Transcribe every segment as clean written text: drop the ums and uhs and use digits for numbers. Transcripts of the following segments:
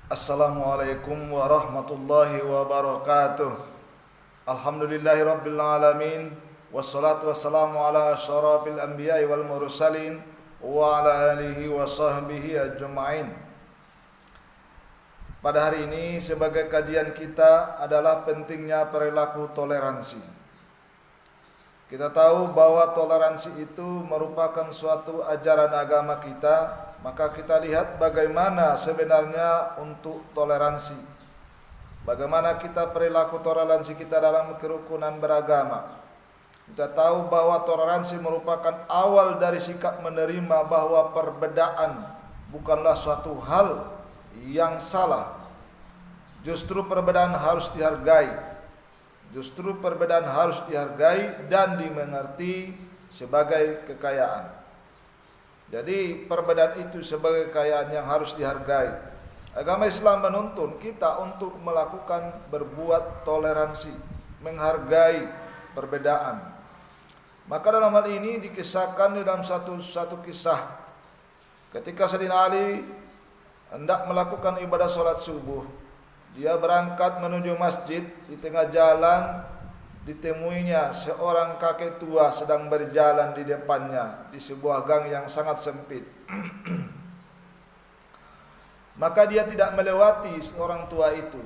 Assalamualaikum warahmatullahi wabarakatuh. Alhamdulillahi rabbil alamin. Wassalatu wassalamu ala asyrafil anbiya'i wal mursalin wa ala alihi wa sahbihi ajma'in. Pada hari ini sebagai kajian kita adalah pentingnya perilaku toleransi. Kita tahu bahwa toleransi itu merupakan suatu ajaran agama kita, maka kita lihat bagaimana sebenarnya untuk toleransi. Bagaimana kita perilaku toleransi kita dalam kerukunan beragama. Kita tahu bahwa toleransi merupakan awal dari sikap menerima bahwa perbedaan bukanlah suatu hal yang salah. Justru perbedaan harus dihargai. Justru perbedaan harus dihargai dan dimengerti sebagai kekayaan. Jadi perbedaan itu sebagai kekayaan yang harus dihargai. Agama Islam menuntun kita untuk melakukan berbuat toleransi, menghargai perbedaan. Maka dalam hal ini dikisahkan dalam satu kisah ketika Sayyidina Ali hendak melakukan ibadah sholat subuh. Dia berangkat menuju masjid, di tengah jalan ditemuinya seorang kakek tua sedang berjalan di depannya di sebuah gang yang sangat sempit. Maka dia tidak melewati orang tua itu,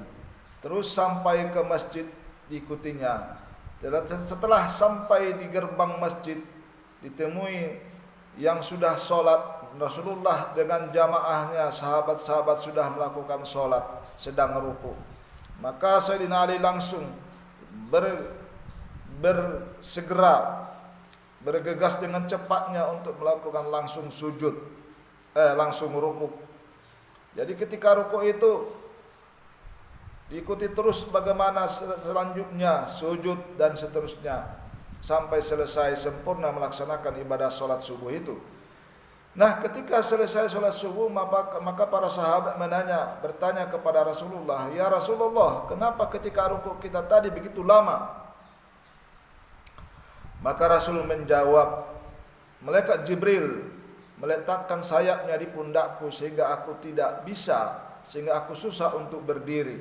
terus sampai ke masjid diikutinya. Setelah sampai di gerbang masjid ditemui yang sudah sholat. Rasulullah dengan jamaahnya, sahabat-sahabat sudah melakukan sholat, sedang ruku. Maka Sayyidina Ali langsung bersegera bergegas dengan cepatnya untuk melakukan langsung sujud, langsung ruku. Jadi ketika ruku itu diikuti terus bagaimana selanjutnya sujud dan seterusnya sampai selesai sempurna melaksanakan ibadah sholat subuh itu. Nah, ketika selesai sholat subuh, maka para sahabat bertanya kepada Rasulullah, "Ya Rasulullah, kenapa ketika rukuk kita tadi begitu lama?" Maka Rasul menjawab, "Malaikat Jibril meletakkan sayapnya di pundakku sehingga aku aku susah untuk berdiri."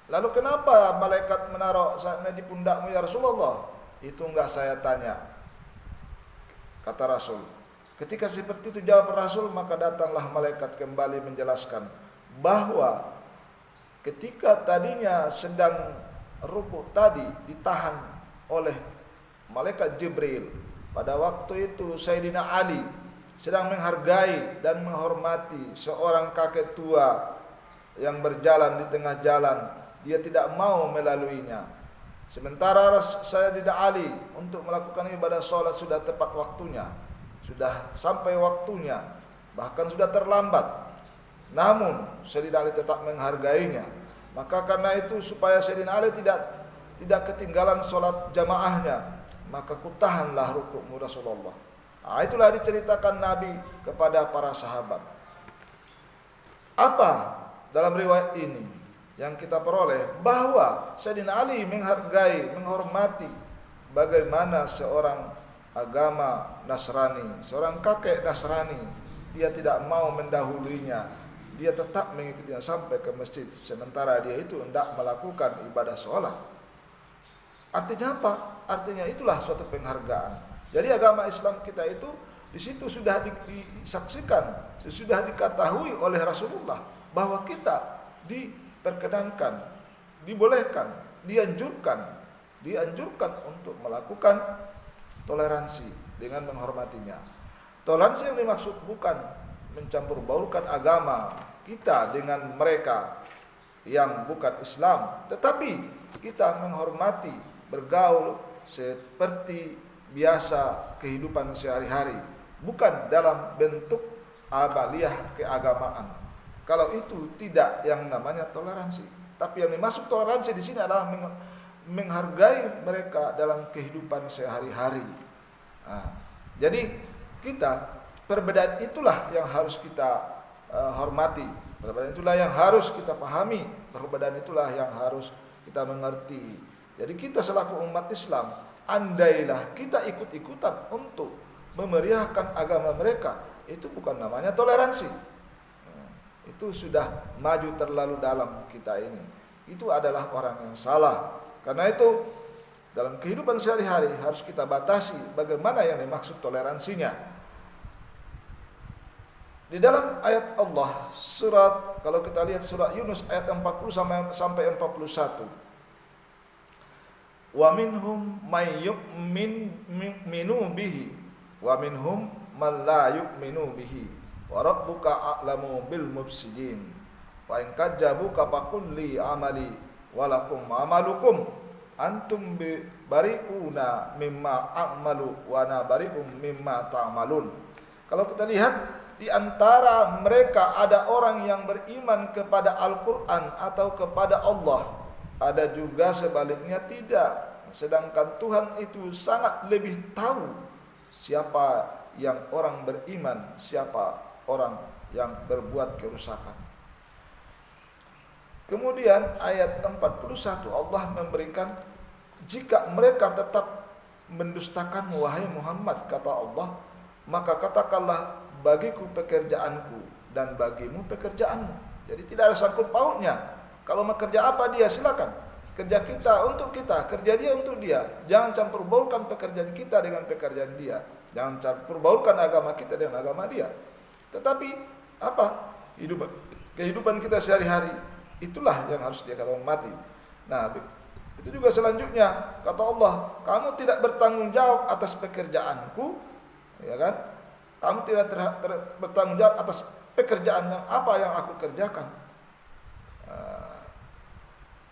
"Lalu kenapa malaikat menaruh sayapnya di pundakmu ya Rasulullah?" "Itu enggak saya tanya," kata Rasul. Ketika seperti itu jawab Rasul, maka datanglah malaikat kembali menjelaskan bahwa ketika tadinya sedang rukuk tadi ditahan oleh malaikat Jibril, pada waktu itu Sayyidina Ali sedang menghargai dan menghormati seorang kakek tua yang berjalan di tengah jalan. Dia tidak mau melaluinya. Sementara Sayyidina Ali untuk melakukan ibadah sholat sudah tepat waktunya, sudah sampai waktunya, bahkan sudah terlambat. Namun Sayyidina Ali tetap menghargainya. Maka karena itu supaya Sayyidina Ali tidak ketinggalan sholat jamaahnya, maka kutahanlah rukukmu Rasulullah. Itulah diceritakan Nabi kepada para sahabat. Apa dalam riwayat ini yang kita peroleh? Bahwa Sayyidina Ali menghargai, menghormati bagaimana seorang agama Nasrani, seorang kakek Nasrani, dia tidak mau mendahuluinya, dia tetap mengikutinya sampai ke masjid, sementara dia itu hendak melakukan ibadah sholat. Artinya apa? Artinya itulah suatu penghargaan. Jadi agama Islam kita itu di situ sudah disaksikan, sudah diketahui oleh Rasulullah bahwa kita diperkenankan, dibolehkan, dianjurkan untuk melakukan toleransi dengan menghormatinya. Toleransi yang dimaksud bukan mencampur baurkan agama kita dengan mereka yang bukan Islam, tetapi kita menghormati, bergaul seperti biasa kehidupan sehari-hari, bukan dalam bentuk amaliyah keagamaan. Kalau itu tidak yang namanya toleransi. Tapi yang dimaksud toleransi di sini adalah menghargai mereka dalam kehidupan sehari-hari. Jadi perbedaan itulah yang harus kita hormati, perbedaan itulah yang harus kita pahami, perbedaan itulah yang harus kita mengerti. Jadi kita selaku umat Islam, andailah kita ikut-ikutan untuk memeriahkan agama mereka, itu bukan namanya toleransi. itu sudah maju terlalu dalam kita ini. Itu adalah orang yang salah. Karena itu dalam kehidupan sehari-hari harus kita batasi bagaimana yang dimaksud toleransinya. Di dalam ayat Allah surat, kalau kita lihat surat Yunus ayat 40 sampai 41. Wa minhum may yu'minu bihi wa minhum man la yu'minu bihi wa rabbuka a'lamu bil mufsidin wa in kadzabuka faqul li amali wa lakum amalukum antum bari'una mimma a'malu wa ana bari'um mimma ta'malun. Kalau kita lihat di antara mereka ada orang yang beriman kepada Al-Quran atau kepada Allah, ada juga sebaliknya tidak. Sedangkan Tuhan itu sangat lebih tahu siapa yang orang beriman, siapa orang yang berbuat kerusakan. Kemudian ayat 41 Allah memberikan, jika mereka tetap mendustakan wahai Muhammad, kata Allah, maka katakanlah bagiku pekerjaanku dan bagimu pekerjaanmu. Jadi tidak ada sangkut pautnya. Kalau mau kerja apa dia silakan. Kerja kita untuk kita, kerja dia untuk dia. Jangan campur baurkan pekerjaan kita dengan pekerjaan dia. Jangan campur baurkan agama kita dengan agama dia. Tetapi apa? Kehidupan kita sehari-hari itulah yang harus dia hormati. Nah, itu juga selanjutnya kata Allah, kamu tidak bertanggung jawab atas pekerjaanku, ya kan? Kamu tidak bertanggung jawab atas pekerjaan yang apa yang aku kerjakan.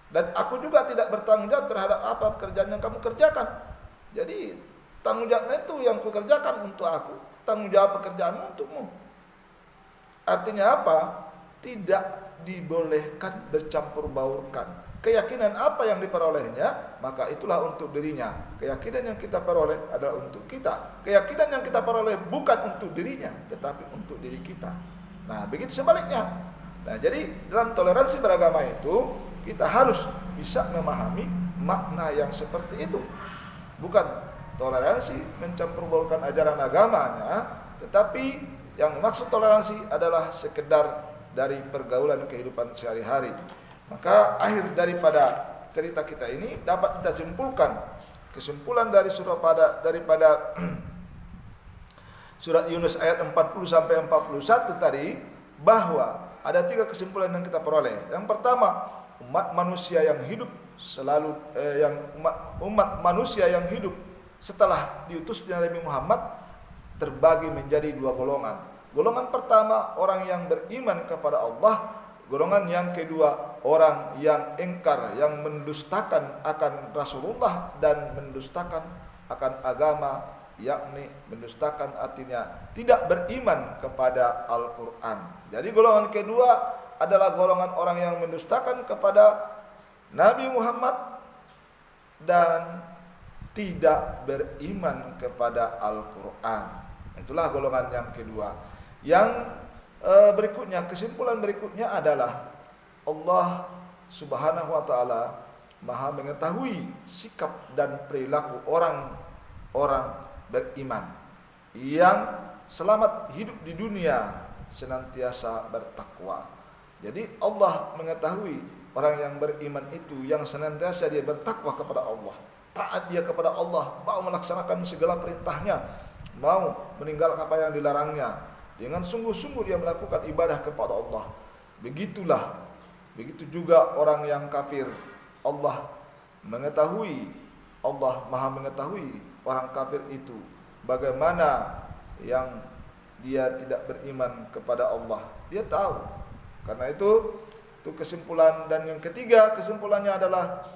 Dan aku juga tidak bertanggung jawab terhadap apa pekerjaan yang kamu kerjakan. Jadi tanggung jawabnya itu yang aku kerjakan untuk aku, tanggung jawab pekerjaanmu untukmu. Artinya apa? Tidak dibolehkan bercampur baurkan. Keyakinan apa yang diperolehnya, maka itulah untuk dirinya. Keyakinan yang kita peroleh adalah untuk kita. Keyakinan yang kita peroleh bukan untuk dirinya, tetapi untuk diri kita. Nah, begitu sebaliknya. Nah, jadi dalam toleransi beragama itu kita harus bisa memahami makna yang seperti itu. Bukan toleransi mencampur baurkan ajaran agamanya, tetapi yang dimaksud toleransi adalah sekedar dari pergaulan kehidupan sehari-hari. Maka akhir daripada cerita kita ini dapat kita simpulkan, kesimpulan dari daripada surat Yunus ayat 40 sampai 41 tadi, bahwa ada 3 kesimpulan yang kita peroleh. Yang pertama, umat manusia yang hidup manusia yang hidup setelah diutusnya Nabi Muhammad terbagi menjadi 2 golongan. Golongan pertama orang yang beriman kepada Allah. Golongan yang kedua, orang yang ingkar, yang mendustakan akan Rasulullah dan mendustakan akan agama, yakni mendustakan artinya tidak beriman kepada Al-Quran. Jadi golongan kedua adalah golongan orang yang mendustakan kepada Nabi Muhammad dan tidak beriman kepada Al-Quran. Itulah golongan yang kedua. Yang berikutnya, kesimpulan berikutnya adalah Allah Subhanahu wa taala Maha mengetahui sikap dan perilaku orang-orang beriman yang selamat hidup di dunia senantiasa bertakwa. Jadi Allah mengetahui orang yang beriman itu yang senantiasa dia bertakwa kepada Allah, taat dia kepada Allah, mau melaksanakan segala perintahnya, mau meninggalkan apa yang dilarangnya. Dengan sungguh-sungguh dia melakukan ibadah kepada Allah. Begitu juga orang yang kafir. Allah Maha mengetahui orang kafir itu bagaimana yang dia tidak beriman kepada Allah. Dia tahu. Karena itu kesimpulan. Dan yang ketiga, kesimpulannya adalah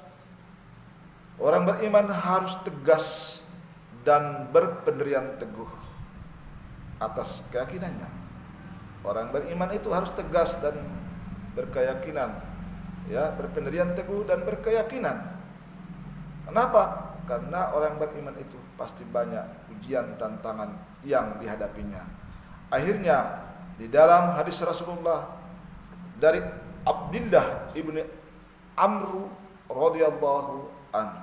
orang beriman harus tegas dan berpendirian teguh atas keyakinannya. Orang beriman itu harus tegas dan berkeyakinan, ya, berpendirian teguh dan berkeyakinan. Kenapa? Karena orang beriman itu pasti banyak ujian tantangan yang dihadapinya. Akhirnya di dalam hadis Rasulullah dari Abdillah ibni Amr radhiyallahu an,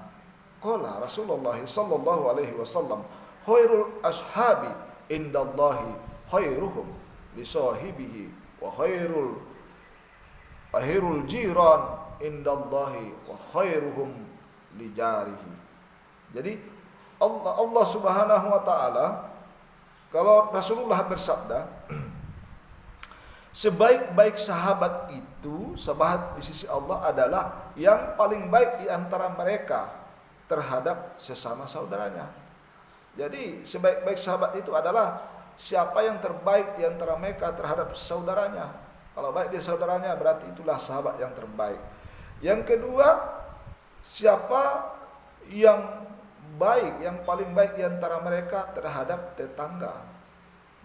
qala Rasulullah sallallahu alaihi wasallam, khairul ashabi indallahi khairuhum li sahibihi wa khairul Akhirul jiran indallahi wa khairuhum lijarihi. Jadi Allah Subhanahu wa taala, kalau Rasulullah bersabda, sebaik-baik sahabat itu, sahabat di sisi Allah adalah yang paling baik di antara mereka terhadap sesama saudaranya. Jadi sebaik-baik sahabat itu adalah siapa yang terbaik di antara mereka terhadap saudaranya. Kalau baik dia saudaranya, berarti itulah sahabat yang terbaik. Yang kedua, siapa yang baik, yang paling baik di antara mereka terhadap tetangga.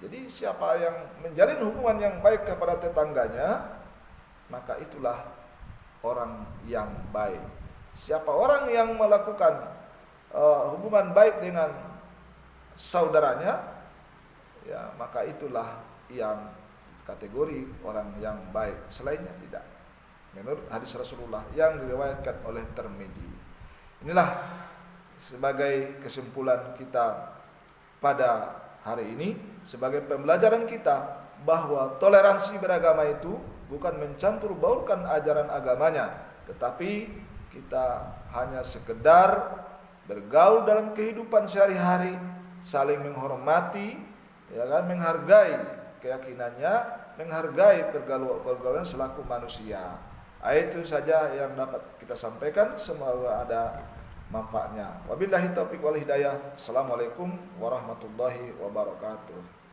Jadi siapa yang menjalin hubungan yang baik kepada tetangganya, maka itulah orang yang baik. Siapa orang yang melakukan hubungan baik dengan saudaranya, ya maka itulah yang kategori orang yang baik. Selainnya tidak. Menurut hadis Rasulullah yang diriwayatkan oleh Tirmidzi. Inilah sebagai kesimpulan kita pada hari ini, sebagai pembelajaran kita bahwa toleransi beragama itu bukan mencampur baurkan ajaran agamanya, tetapi kita hanya sekedar bergaul dalam kehidupan sehari-hari, saling menghormati, ya kan, menghargai keyakinannya, menghargai pergaulan selaku manusia. Itu saja yang dapat kita sampaikan, semoga ada manfaatnya. Wabillahi taufiq wal hidayah. Assalamualaikum warahmatullahi wabarakatuh.